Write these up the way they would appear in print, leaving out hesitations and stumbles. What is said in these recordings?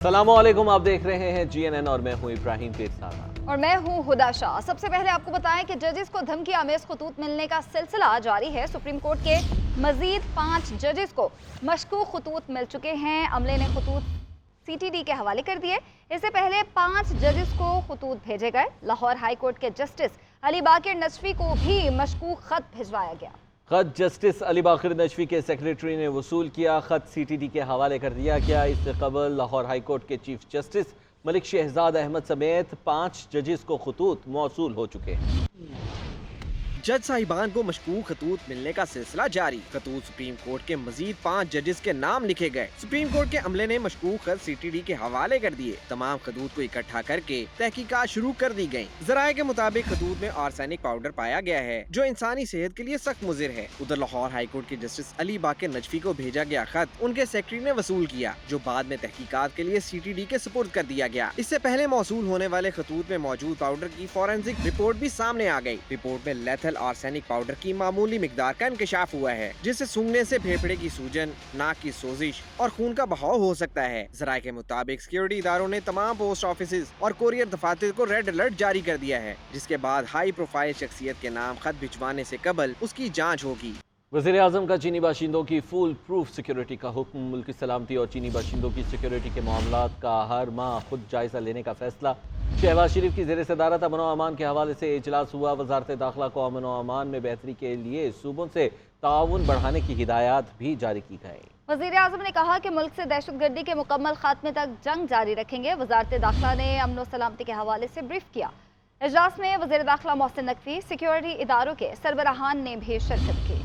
السلام علیکم، آپ دیکھ رہے ہیں GNN اور میں ہوں ابراہیم پیرسادہ اور میں ہوں ہدا شاہ۔ سب سے پہلے آپ کو بتائیں کہ ججز کو دھمکی آمیز خطوط ملنے کا سلسلہ جاری ہے۔ سپریم کورٹ کے مزید 5 ججز کو مشکوک خطوط مل چکے ہیں۔ عملے نے خطوط CTD کے حوالے کر دیے۔ اس سے پہلے 5 ججز کو خطوط بھیجے گئے۔ لاہور ہائی کورٹ کے جسٹس علی باقر نجفی کو بھی مشکوک خط بھجوایا گیا۔ خط جسٹس علی باقر نجفی کے سیکریٹری نے وصول کیا۔ خط CTD کے حوالے کر دیا گیا۔ اس سے قبل لاہور ہائی کورٹ کے چیف جسٹس ملک شہزاد احمد سمیت 5 ججز کو خطوط موصول ہو چکے ہیں۔ جج صاحبان کو مشکوک خطوط ملنے کا سلسلہ جاری۔ خطوط سپریم کورٹ کے مزید 5 ججز کے نام لکھے گئے۔ سپریم کورٹ کے عملے نے مشکوک خط CTD کے حوالے کر دیے۔ تمام خطوط کو اکٹھا کر کے تحقیقات شروع کر دی گئیں۔ ذرائع کے مطابق خطوط میں آرسینک پاؤڈر پایا گیا ہے جو انسانی صحت کے لیے سخت مضر ہے۔ ادھر لاہور ہائی کورٹ کے جسٹس علی باقر نجفی کو بھیجا گیا خط ان کے سیکریٹری نے وصول کیا، جو بعد میں تحقیقات کے لیے CTD کے سپرد کر دیا گیا۔ اس سے پہلے موصول ہونے والے خطوط میں موجود پاؤڈر کی فورینسک رپورٹ بھی سامنے آ گئی۔ رپورٹ میں لیتھل آرسینک پاؤڈر کی معمولی مقدار کا انکشاف ہوا ہے، جس سے سونگھنے سے پھیپھڑے کی سوجن، ناک کی سوزش اور خون کا بہاؤ ہو سکتا ہے۔ ذرائع کے مطابق سیکیورٹی اداروں نے تمام پوسٹ آفیسز اور کوریئر دفاتر کو ریڈ الرٹ جاری کر دیا ہے، جس کے بعد ہائی پروفائل شخصیت کے نام خط بھجوانے سے قبل اس کی جانچ ہوگی۔ وزیر اعظم کا چینی باشندوں کی فول پروف سیکیورٹی کا حکم۔ ملک کی سلامتی اور چینی باشندوں کی سیکیورٹی کے معاملات کا ہر ماہ خود جائزہ لینے کا فیصلہ۔ شہباز شریف کی زیر صدارت امن و امان کے حوالے سے اجلاس ہوا۔ وزارت داخلہ کو امن و امان میں بہتری کے لیے صوبوں سے تعاون بڑھانے کی ہدایات بھی جاری کی گئی۔ وزیر اعظم نے کہا کہ ملک سے دہشت گردی کے مکمل خاتمے تک جنگ جاری رکھیں گے۔ وزارت داخلہ نے امن و سلامتی کے حوالے سے بریف کیا۔ اجلاس میں وزیر داخلہ محسن نقوی، سیکیورٹی اداروں کے سربراہان نے بھی شرکت کی۔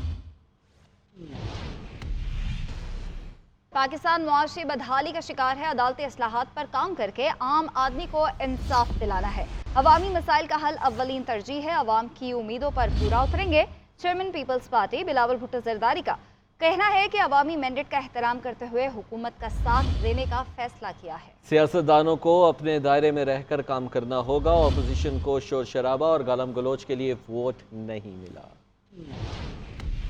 پاکستان معاشی بدحالی کا شکار ہے۔ عدالتی اصلاحات پر کام کر کے عام آدمی کو انصاف دلانا ہے۔ عوامی مسائل کا حل اولین ترجیح ہے۔ عوام کی امیدوں پر پورا اتریں گے۔ چیئرمین پیپلز پارٹی بلاول بھٹو زرداری کا کہنا ہے کہ عوامی مینڈیٹ کا احترام کرتے ہوئے حکومت کا ساتھ دینے کا فیصلہ کیا ہے۔ سیاستدانوں کو اپنے دائرے میں رہ کر کام کرنا ہوگا۔ اپوزیشن کو شور شرابہ اور گالم گلوچ کے لیے ووٹ نہیں ملا۔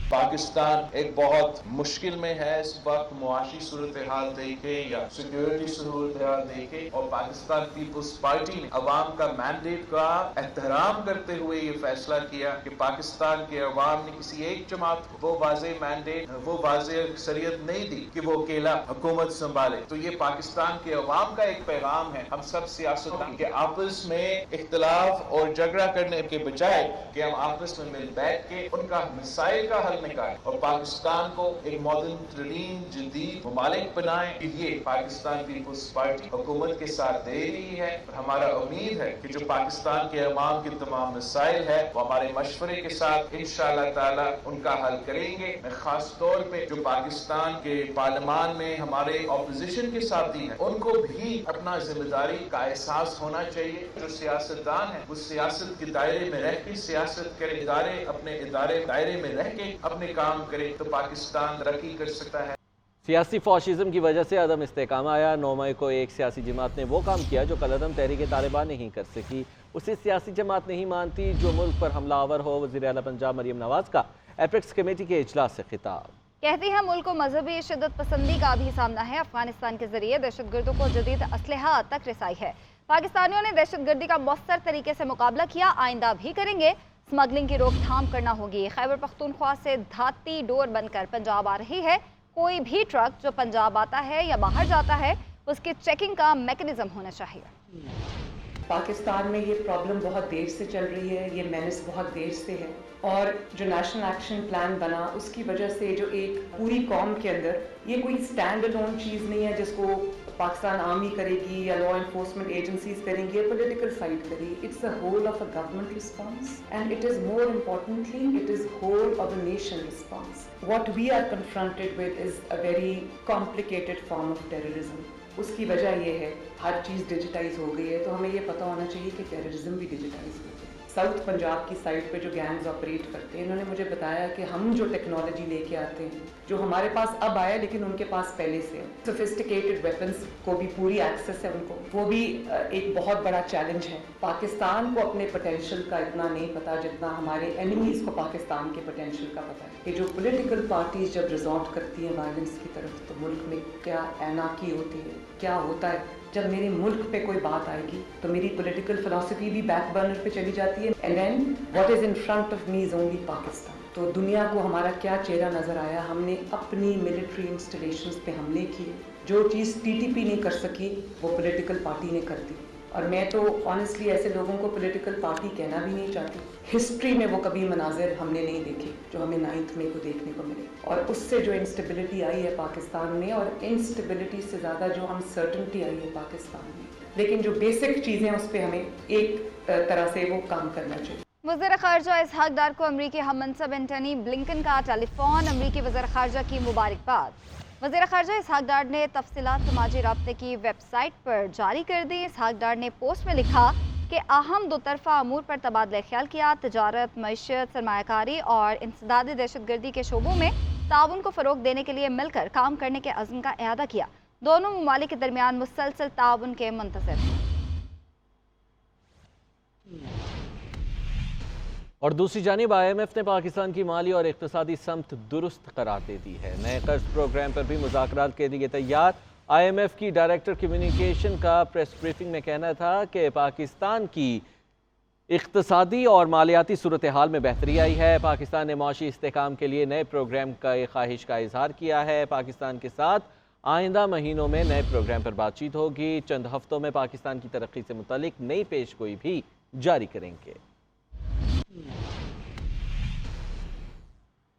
پاکستان ایک بہت مشکل میں ہے اس وقت، معاشی صورتحال دیکھے یا سیکیورٹی صورتحال دیکھے، اور پاکستان پیپلز پارٹی نے عوام کا مینڈیٹ کا احترام کرتے ہوئے یہ فیصلہ کیا کہ پاکستان کے عوام نے کسی ایک جماعت کو وہ واضح مینڈیٹ، وہ واضح اکثریت نہیں دی کہ وہ اکیلا حکومت سنبھالے۔ تو یہ پاکستان کے عوام کا ایک پیغام ہے ہم سب سیاستدان کے آپس میں اختلاف اور جھگڑا کرنے کے بجائے کہ ہم آپس میں مل بیٹھ کے ان کا مسائل کا حل نکالیں اور پاکستان کو ایک ماڈرن ترین جدید ممالک بنائیں۔ یہ پاکستان پیپلز پارٹی حکومت کے ساتھ دے رہی ہے اور ہمارا امید ہے کہ جو پاکستان کے عوام کے تمام مسائل ہے وہ ہمارے مشورے کے ساتھ انشاءاللہ تعالی ان کا حل کریں گے۔ میں خاص طور پہ جو پاکستان کے پارلیمان میں ہمارے اپوزیشن کے ساتھی ہیں ان کو بھی اپنا ذمہ داری کا احساس ہونا چاہیے۔ جو سیاستدان ہیں وہ سیاست کے دائرے میں رہ کے سیاست کرے، اپنے ادارے دائرے میں رہ کے اپنے کام کرے تو پاکستان ترقی کر سکتا ہے۔ سیاسی فاشزم کی وجہ سے عدم استحکام آیا۔ 9 مئی کو ایک سیاسی جماعت نے وہ کام کیا جو کالعدم تحریک طالبان نہیں کر سکی۔ اسے سیاسی جماعت نہیں مانتی جو ملک پر حملہ آور ہو۔ وزیر اعلیٰ پنجاب مریم نواز کا ایپیکس کمیٹی کے اجلاس سے خطاب۔ کہتی ہیں ملک کو مذہبی شدت پسندی کا بھی سامنا ہے۔ افغانستان کے ذریعے دہشت گردوں کو جدید اسلحہ تک رسائی ہے۔ پاکستانیوں نے دہشت گردی کا مؤثر طریقے سے مقابلہ کیا، آئندہ بھی کریں گے۔ اسمگلنگ کی روک تھام کرنا ہوگی۔ خیبر پختونخوا سے دھاتی ڈور بن کر پنجاب آ رہی ہے۔ کوئی بھی ٹرک جو پنجاب آتا ہے یا باہر جاتا ہے اس کی چیکنگ کا میکنزم ہونا چاہیے۔ پاکستان میں یہ پرابلم بہت دیر سے چل رہی ہے، یہ مینس بہت دیر سے ہے، اور جو نیشنل ایکشن پلان بنا اس کی وجہ سے جو ایک پوری قوم کے اندر یہ کوئی اسٹینڈ الون چیز نہیں ہے جس کو پاکستان آرمی کرے گی یا لا انفورسمنٹ ایجنسیز کریں گی یا پولیٹیکل سائڈ کرے گی۔ It's a whole of a government response and it is more importantly it is whole of a nation response. What we are confronted with is a very complicated form of terrorism. اس کی وجہ یہ ہے ہر چیز digitise ہو گئی ہے، تو ہمیں یہ پتہ ہونا چاہیے کہ ٹیررزم بھی ڈیجیٹائز ہو گئی ہے۔ साउथ पंजाब की साइड पे जो गैंग्स ऑपरेट करते हैं, इन्होंने मुझे बताया कि हम जो टेक्नोलॉजी लेके आते हैं, जो हमारे पास अब आया लेकिन उनके पास पहले से है, सोफिस्टिकेटेड वेपन्स को भी पूरी एक्सेस है उनको, वो भी एक बहुत बड़ा चैलेंज है। पाकिस्तान को अपने पोटेंशियल का इतना नहीं पता जितना हमारे एनिमीज को पाकिस्तान के पोटेंशियल का पता है। कि जो पॉलिटिकल पार्टीज जब रिजॉर्ट करती हैं वायलेंस की तरफ, तो मुल्क में क्या एनार्की होती है, क्या होता है। जब मेरे मुल्क पे कोई बात आएगी तो मेरी पॉलिटिकल फिलॉसफी भी बैक बर्नर पे चली जाती है, and then what is in front of me is only Pakistan. तो दुनिया को हमारा क्या चेहरा नजर आया, हमने अपनी मिलिट्री इंस्टॉलेशंस पे हमले किए, जो चीज़ टीटीपी नहीं कर सकी वो पॉलिटिकल पार्टी ने कर दी। और मैं तो ऑनेस्टली ऐसे लोगों को पॉलिटिकल पार्टी कहना भी नहीं चाहती। हिस्ट्री में वो कभी मनाजिर हमने नहीं देखे जो हमें 9 मई को देखने को मिले, और उससे जो इंस्टेबिलिटी आई है पाकिस्तान में, और इंस्टेबिलिटी से ज़्यादा जो अनसर्टनिटी आई है पाकिस्तान में, लेकिन जो बेसिक चीज़ें हैं उस पर हमें एक तरह से वो काम करना चाहिए। वज़ीर ख़ारजा इसहाक डार को अमरीकी हम मनसब एंटनी ब्लिंकन का टेलीफोन, अमरीकी वज़ीर ख़ारजा की मुबारकबाद। वज़ीर ख़ारजा इसहाक डार ने तफसीलात समाजी राब्ते की वेबसाइट पर जारी कर दी। इसहाक डार ने पोस्ट में लिखा कि अहम दो तरफ़ा अमूर पर तबादला ख्याल किया, तजारत, मईशत, सरमायाकारी और इंसदादी दहशतगर्दी के शोबों में ताउन को फ़रोग़ देने के लिए मिलकर काम करने के अज़्म का इआदा किया। दोनों ममालिक के दरमियान मुसलसल ताउन के मुंतज़िर हैं। और दूसरी जानिब IMF ने पाकिस्तान की माली और इक़्तिसादी समत दुरुस्त करार दे दी है। नए कर्ज प्रोग्राम पर भी मुज़ाकरात के लिए तैयार। IMF की डायरेक्टर कम्युनिकेशन का प्रेस ब्रीफिंग में कहना था कि पाकिस्तान की इक़्तिसादी और मालियाती सूरत हाल में बेहतरी आई है। पाकिस्तान ने मुआशी इस्तेहकाम के लिए नए प्रोग्राम का ख्वाहिश का इजहार किया है। पाकिस्तान के साथ आइंदा महीनों में नए प्रोग्राम पर बातचीत होगी। चंद हफ्तों में पाकिस्तान की तरक्की से मुतालिक नई पेशगोई भी जारी करेंगे।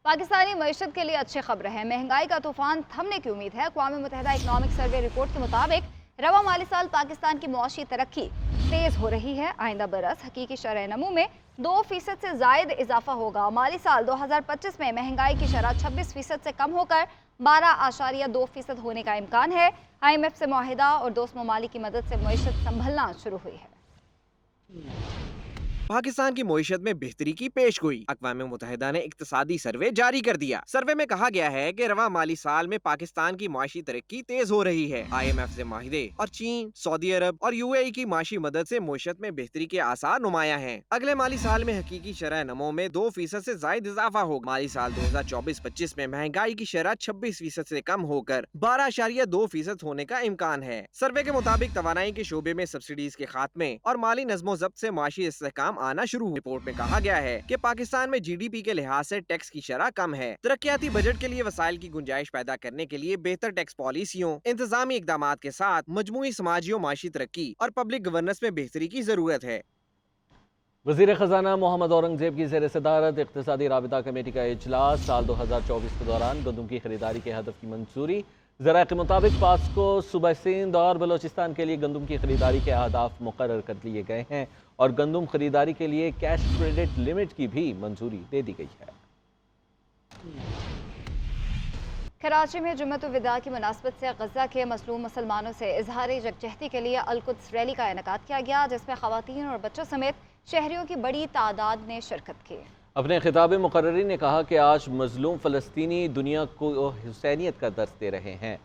पाकिस्तानी मईशत के लिए अच्छी खबर है, महंगाई का तूफान थमने की उम्मीद है। अक़वाम मुत्तहिदा इकनॉमिक सर्वे रिपोर्ट के मुताबिक रवा माली साल पाकिस्तान की मुआशी तरक्की तेज़ हो रही है। आइंदा बरस हकीकी शरह नमू में 2% से ज़ायद इजाफा होगा। माली साल 2025 में महंगाई की शरह 26% से कम होकर 12.2% होने का इम्कान है। IMF से मुआहिदा और दोस्त ममालिक की मदद से मईशत संभलना शुरू हुई है। पाकिस्तान की मईशत में बेहतरी की पेशगोई। अक़वाम मुत्तहिदा ने इक्तिसादी सर्वे जारी कर दिया। सर्वे में कहा गया है कि रवा माली साल में पाकिस्तान की माशी तरक्की तेज हो रही है। IMF से माहिदे और चीन, सऊदी अरब और UAE की माशी मदद से मईशत में बेहतरी के आसार नुमाया हैं। अगले माली साल में हकीकी शरह नमो में 2% से जायद इजाफा होगा। माली साल 2024-25 में महंगाई की शरह 26% से कम होकर 12.2% होने का इम्कान है। सर्वे के मुताबिक तवानाई के शोबे में सब्सिडीज के खात्मे और माली नज़्मो ज़ब्त से माशी इस्तेहकाम आना शुरू। रिपोर्ट में कहा गया है कि पाकिस्तान में GDP के लिहाज से टैक्स की शरह कम है। तरक्याती बजट के लिए वसाइल की गुंजाइश पैदा करने के लिए बेहतर टैक्स पॉलिसियों, इंतजामी इकदामात के साथ मजमूई समाजी और माशी तरक्की और पब्लिक गवर्नेंस में बेहतरी की जरूरत है। वज़ीर ख़जाना मोहम्मद औरंगज़ेब की ज़ेर सदारत इक़्तिसादी राबिता कमेटी का इजलास। साल 2024 के दौरान गंदम की खरीदारी के हदफ की मंजूरी। ज़राए के मुताबिक पास्को सूबा सिंध और बलोचिस्तान के लिए गंदम की खरीदारी के अहदाफ मुकर्रर कर लिए गए हैं और गंदम खरीदारी के लिए कैश क्रेडिट लिमिट की भी मंजूरी दे दी गई है। कराची में जुम्मतुल विदा की मुनासबत से गजा के मज़लूम मुसलमानों से इजहार यकजहती के लिए अल-कुद्स रैली का इनेकाद किया गया, जिसमें ख़वातीन और बच्चों समेत शहरियों की बड़ी तादाद ने शिरकत की। अपने खिताब में मुकर्ररी ने कहा कि आज मजलूम फ़लस्तीनी दुनिया को हुसैनियत का दर्स दे रहे हैं।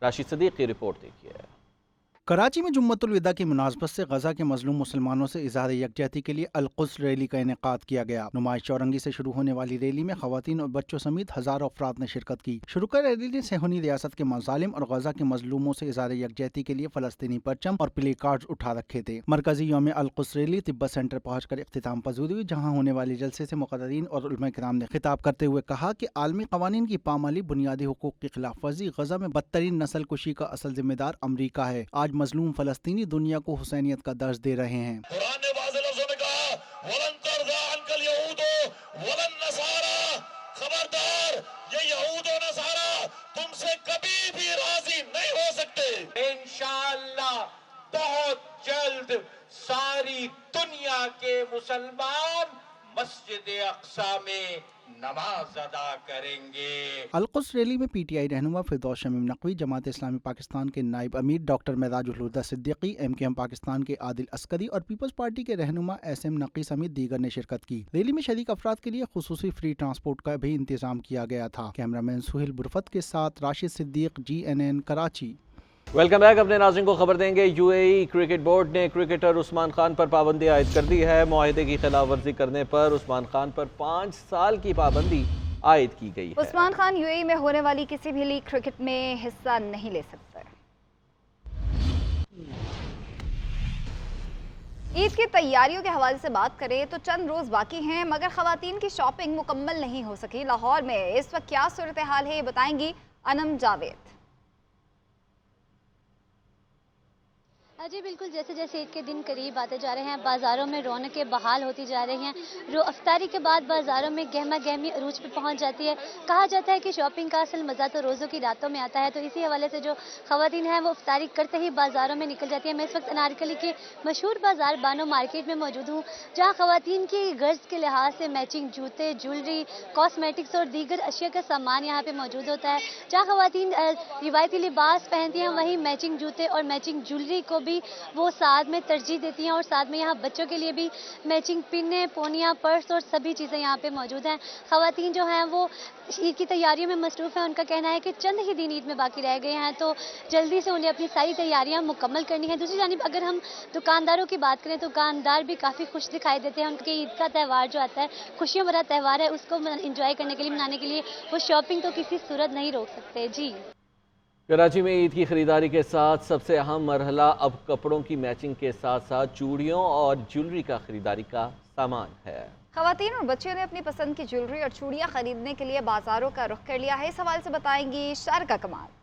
राशिद सदीक की रिपोर्ट देखिए। कराची में जुम्मतुल विदा की मुनासबत से गजा के मजलूम मुसलमानों से इजहार यकजहती के लिए अल-कुद्स रैली का इनेकाद किया गया। नुमाइश चौरंगी से शुरू होने वाली रैली में खवातीन और बच्चों समेत हजारों अफराद ने शिरकत की। शुरुकर रैली ने सेहूनी रियासत के मजालिम और गजा के मजलूमों से इजहार यकजहती के लिए फलस्तीनी परचम और प्ले कार्ड उठा रखे थे। मरकजी यौम अल-कुद्स रैली तिब्बत सेंटर पहुँच कर इख्तिताम पजीर हुई, जहाँ होने वाले जलसे से मुक़र्ररीन और उलमा किराम ने खिताब करते हुए कहा कि आलमी कवानीन की पामाली, बुनियादी हुकूक की खिलाफ वर्जी, गजा में बदतरीन नस्ल कुशी का असल जिम्मेदार अमरीका है। आज मजलूम फलस्तीनी दुनिया को हुसैनियत का दर्ज दे रहे हैं। खबरदार, ये यहूद और नसारा तुमसे कभी भी राजी नहीं हो सकते। इंशाअल्लाह बहुत जल्द सारी दुनिया के मुसलमान मस्जिद अक्सा में नमाज अदा करेंगे। अलक़ुद्स रैली में PTI रहनुमा फिरदौस शमीम नकवी, जमात इस्लामी पाकिस्तान के नायब अमीर डॉक्टर मेदाजुल हुदा सिद्दीकी, MKM पाकिस्तान के आदिल अस्करी और पीपल्स पार्टी के रहनुमा SM नकी समेत दीगर ने शिरकत की। रैली में शरीक अफराद के लिए खुसूसी फ्री ट्रांसपोर्ट का भी इंतजाम किया गया था। कैमरामैन सुहेल बुरफत के साथ Rashid Siddique, GNN Karachi. Welcome back. अपने नाज़रीन को खबर देंगे, UAE क्रिकेट बोर्ड ने क्रिकेटर उस्मान खान पर पाबंदी आयद कर दी है। मुआहदे की खिलाफ वर्जी करने पर उस्मान खान पर 5 साल की पाबंदी आयद की गई है। उस्मान खान UAE में होने वाली किसी भी लीग क्रिकेट में हिस्सा नहीं ले सकते। ईद की तैयारियों के हवाले से बात करें तो चंद रोज बाकी हैं, मगर खवातीन की शॉपिंग मुकम्मल नहीं हो सकी। लाहौर में इस वक्त क्या सूरत हाल है, ये बताएंगी अनम जावेद। जी बिल्कुल, जैसे जैसे ईद के दिन करीब आते जा रहे हैं, बाज़ारों में रौनकें बहाल होती जा रही हैं। अफ्तारी के बाद बाज़ारों में गहमा गहमी अरूज पे पहुंच जाती है। कहा जाता है कि शॉपिंग का असल मज़ा तो रोज़ों की रातों में आता है, तो इसी हवाले से जो ख़वातीन हैं वो अफ्तारी करते ही बाज़ारों में निकल जाती है। मैं इस वक्त अनारकली के मशहूर बाज़ार बानो मार्केट में मौजूद हूँ, जहाँ ख़वातीन की गर्ज के लिहाज से मैचिंग जूते, ज्वेलरी, कॉस्मेटिक्स और दीगर अशिया का सामान यहाँ पर मौजूद होता है। जहाँ ख़वातीन रिवायती लिबास पहनती हैं, वहीं मैचिंग जूते और मैचिंग ज्वेलरी को भी वो साथ में तरजीह देती हैं। और साथ में यहाँ बच्चों के लिए भी मैचिंग पिने, पोनियाँ, पर्स और सभी चीज़ें यहाँ पे मौजूद हैं। ख़वातीन जो हैं वो ईद की तैयारियों में मसरूफ़ हैं। उनका कहना है कि चंद ही दिन ईद में बाकी रह गए हैं, तो जल्दी से उन्हें अपनी सारी तैयारियाँ मुकम्मल करनी है। दूसरी जानिब अगर हम दुकानदारों की बात करें तो दुकानदार भी काफ़ी खुश दिखाई देते हैं। उनके ईद का त्यौहार जो आता है, खुशियों भरा त्यौहार है, उसको इंजॉय करने के लिए, मनाने के लिए वो शॉपिंग तो किसी सूरत नहीं रोक सकते। जी, कराची में ईद की खरीदारी के साथ सबसे अहम मरहला अब कपड़ों की मैचिंग के साथ साथ चूड़ियों और ज्वेलरी का खरीदारी का सामान है। खवातीन और बच्चियों ने अपनी पसंद की ज्वेलरी और चूड़ियां खरीदने के लिए बाजारों का रुख कर लिया है। इस हवाले से बताएंगी शारका कमाल।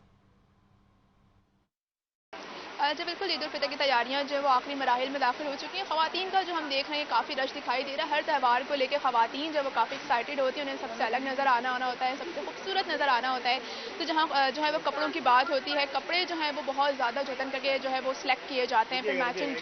जी बिल्कुल, ईद उल फितर की तैयारियां जो है वो आखिरी मराहिल में दाखिल हो चुकी हैं। ख़वातीन का जो हम देख रहे हैं काफ़ी रश दिखाई दे रहा है। हर त्यौहार को लेकर ख़वातीन जो है वो काफ़ी एक्साइटेड होती हैं, उन्हें सबसे अलग नज़र आना होता है, सबसे खूबसूरत नज़र आना होता है। तो जहाँ जो है वो कपड़ों की बात होती है, कपड़े जो हैं वो बहुत ज़्यादा जतन करके जो है वो सिलेक्ट किए जाते हैं, फिर मैचिंग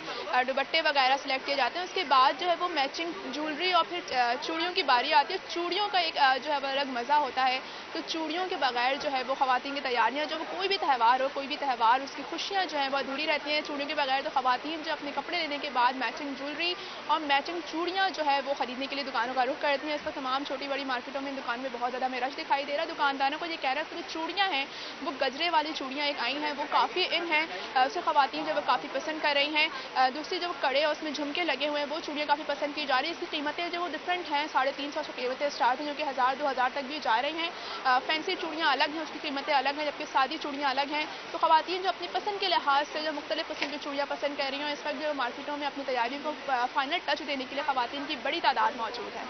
दुपट्टे वगैरह सिलेक्ट किए जाते हैं। उसके बाद जो है वो मैचिंग ज्वेलरी और फिर चूड़ियों की बारी आती है। चूड़ियों का एक जो है वो अलग मज़ा होता है। तो चूड़ियों के बगैर जो है वो ख़वातीन की तैयारियाँ जो कोई भी त्यौहार हो, कोई भी त्यौहार उसकी खुशियाँ जो हैं वो अधूरी रहती हैं चूड़ियों के बगैर। तो ख़वातीन जो अपने कपड़े लेने के बाद मैचिंग ज्वेलरी और मैचिंग चूड़ियाँ जो है वो खरीदने के लिए दुकानों का रुख करती हैं। इस पर तमाम छोटी बड़ी मार्केटों में दुकान में बहुत ज़्यादा हमें रश दिखाई दे रहा है। दुकानदारों को ये कह रहा है कि जो चूड़ियाँ हैं वो गजरे वाली चूड़ियाँ एक आई हैं, वो काफ़ी इन हैं, उसे ख़वातीन जो वो काफ़ी पसंद कर रही हैं। दूसरी जो कड़े और उसमें झुमके लगे हुए हैं वो चूड़ियाँ काफ़ी पसंद की जा रही है। इसकी कीमतें जो वो डिफरेंट हैं, 350 से कीमतें स्टार्ट हैं, जो कि 1000-2000 तक भी जा रही हैं। फैंसी चूड़ियाँ अलग हैं, उसकी कीमतें अलग हैं, जबकि सादी चूड़ियाँ अलग हैं। तो ख़वातीन जो अपनी पसंद के लिहाज से जो मुख्तलिफ किस्म की चूड़ियाँ पसंद कर रही हैं, इस वक्त जो मार्केटों में अपनी तैयारियों को फाइनल टच देने के लिए ख़वातीन की बड़ी तादाद मौजूद है।